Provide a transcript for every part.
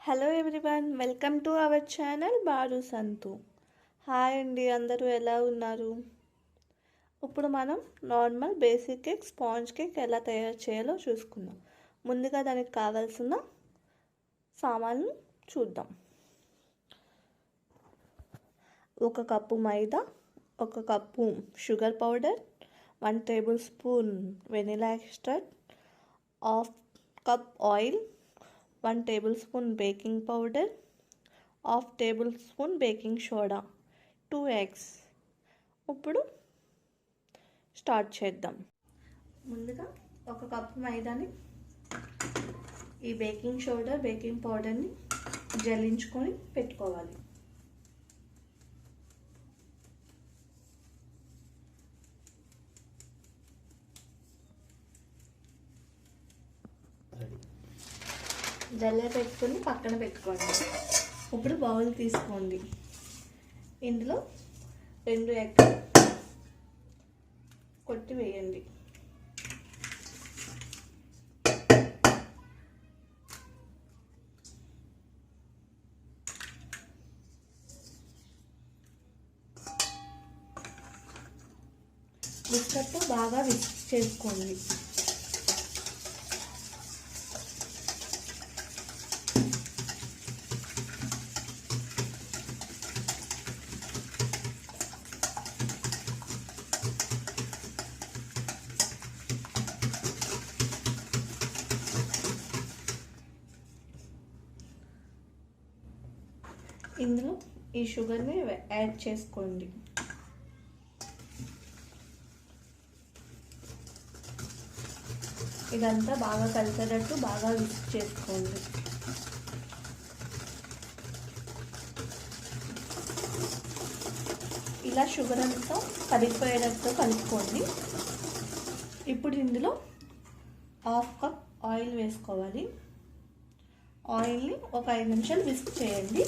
Hello everyone, welcome to our channel బారుసంతు. Hi అండి, అందరూ ఎలా ఉన్నారు? ఇప్పుడు మనం normal basic cake, sponge cake ఎలా తయారు చేయాలో చూసుకుందాం. ముందుగా దానికి కావాల్సిన సామాన్లు చూద్దాం. 1 కప్పు మైదా, 1 cup sugar powder, 1 table spoon vanilla extract, 1/2 cup oil, 1 table spoon baking powder, 1/2 table spoon baking soda, 2 eggs. ఇప్పుడు స్టార్ట్ చేద్దాం. ముందుగా 1 కప్పు మైదాని ఈ బేకింగ్ సోడా బేకింగ్ పౌడర్ని జల్లించుకొని పెట్టుకోవాలి. జల్లె పెట్టుకొని పక్కన పెట్టుకోండి. ఇప్పుడు బౌల్ తీసుకోండి. ఇందులో 2 ఎగ్ కొట్టి వేయండి. విస్కర్తో బాగా విస్క్ చేసుకోండి. ఇందులో ఈ షుగర్ని యాడ్ చేసుకోండి. ఇదంతా బాగా కలిసేటట్టు బాగా మిక్స్ చేసుకోండి. ఇలా షుగర్ అంతా కరిగిపోయేటట్టు కలుపుకోండి. ఇప్పుడు ఇందులో 1/2 కప్ ఆయిల్ వేసుకోవాలి. ఆయిల్ని ఒక 5 నిమిషాలు విస్క్ చేయండి.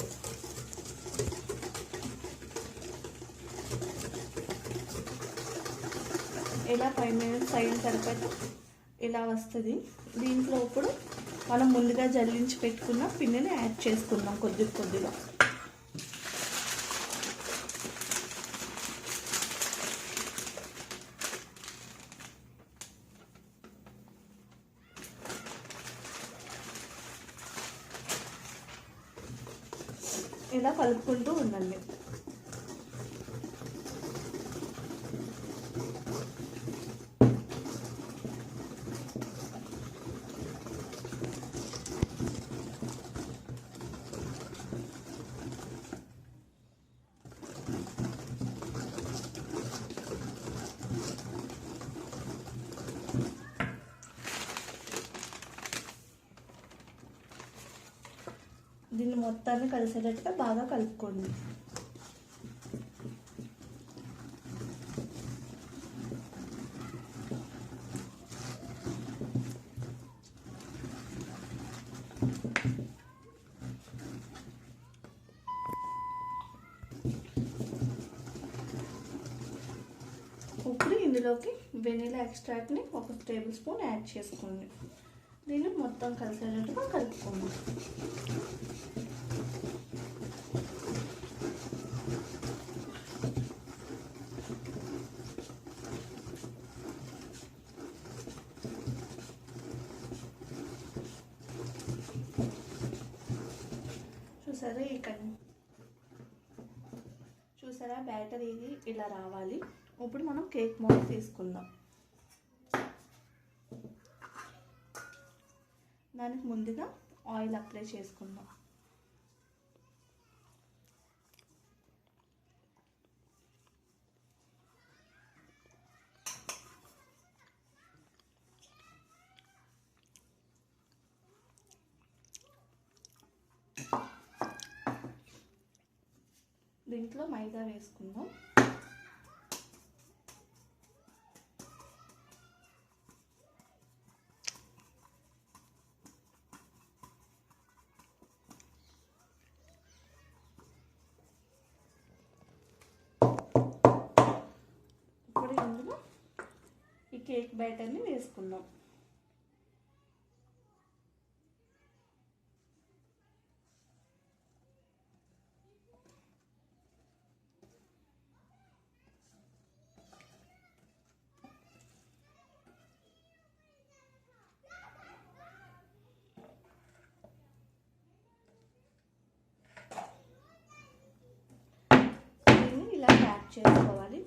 ఇలా 5 మినిట్స్ అయిన తర్వాత ఇలా వస్తుంది. దీంట్లో ఇప్పుడు మనం ముందుగా జల్లించి పెట్టుకున్న పిండిని యాడ్ చేసుకుందాం కొద్దిగా. ఇలా కలుపుకుంటూ ఉండండి. దీన్ని మొత్తాన్ని కలిసేటట్టుగా బాగా కలుపుకోండి. ఇప్పుడు ఇందులోకి వెనిలా ఎక్స్ట్రాక్ట్ని 1 టేబుల్ స్పూన్ యాడ్ చేసుకోండి. దీన్ని మొత్తం కలిసేటట్టుగా కలుపుకోండి. చూసారా బ్యాటర్ ఇది ఇలా రావాలి. ఇప్పుడు మనం కేక్ మోల్డ్ తీసుకుందాం. దానికి ముందుగా ఆయిల్ అప్లై చేసుకుందాం. దీంట్లో మైదా వేసుకుందాం. ఇప్పుడు ఇందులో ఈ కేక్ బ్యాటర్ని వేసుకుందాం. చేసుకోవాలి.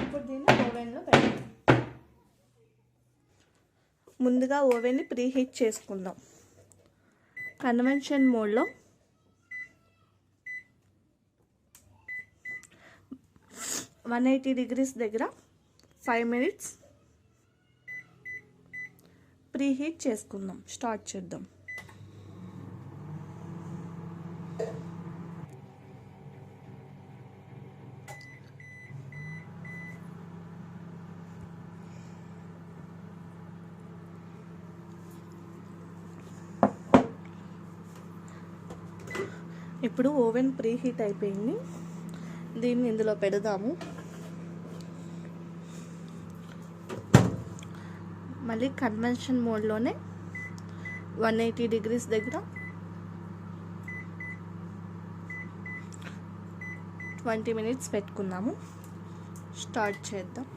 ఇప్పుడు దీన్ని ఓవెన్లో పెట్టాలి. ముందుగా ఓవెన్ని ప్రీహీట్ చేసుకుందాం. కన్వెన్షన్ మోడ్లో 180 degrees దగ్గర 5 minutes ప్రీహీట్ చేసుకుందాం. స్టార్ట్ చేద్దాం. ఇప్పుడు ఓవెన్ ప్రీహీట్ అయిపోయింది. దీన్ని ఇందులో పెడదాము. మళ్ళీ కన్వెన్షన్ మోడ్లోనే 180 degrees దగ్గర 20 minutes పెట్టుకుందాము. స్టార్ట్ చేద్దాం.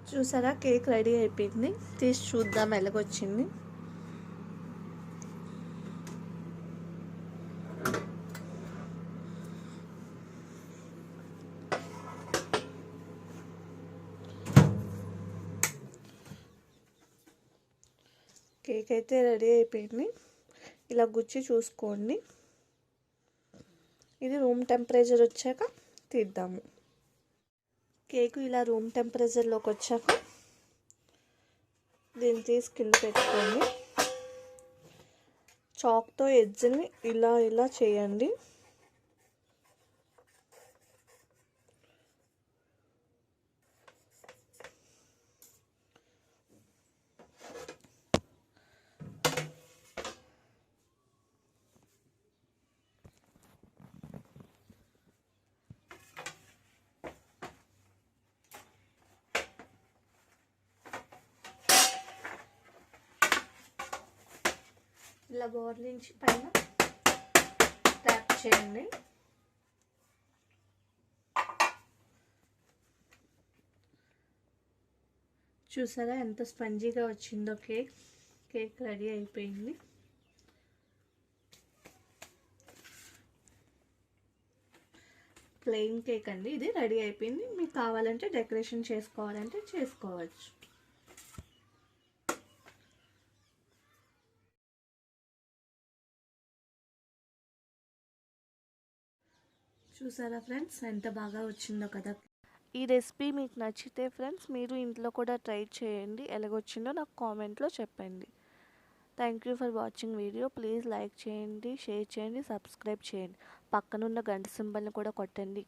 చూసారా, కేక్ రెడీ అయిపోయింది. తీసి చూద్దాం ఎలాగొచ్చింది. కేక్ అయితే రెడీ అయిపోయింది. ఇలా గుచ్చి చూసుకోండి. ఇది రూమ్ టెంపరేచర్ వచ్చాక తీద్దాము. కేకు ఇలా రూమ్ టెంపరేచర్లోకి వచ్చాక దీన్ని తీసి కింద పెట్టుకోండి. చాక్తో ఎడ్జ్ని ఇలా ఇలా చేయండి. ఇలా గోర్లించి పైన ట్యాప్ చేయండి. చూసారా ఎంత స్పంజీగా వచ్చిందో కేక్. కేక్ రెడీ అయిపోయింది. ప్లెయిన్ కేక్ అండి ఇది, రెడీ అయిపోయింది. మీకు కావాలంటే డెకరేషన్ చేసుకోవాలంటే చేసుకోవచ్చు. చూసారా ఫ్రెండ్స్ ఎంత బాగా వచ్చిందో కదా. ఈ రెసిపీ మీకు నచ్చితే ఫ్రెండ్స్ మీరు ఇంట్లో కూడా ట్రై చేయండి. ఎలాగొచ్చిందో నాకు కామెంట్లో చెప్పండి. Thank you for watching video. Please like చేయండి, షేర్ చేయండి, సబ్స్క్రైబ్ చేయండి. పక్కనున్న గంట సింబల్ని కూడా కొట్టండి.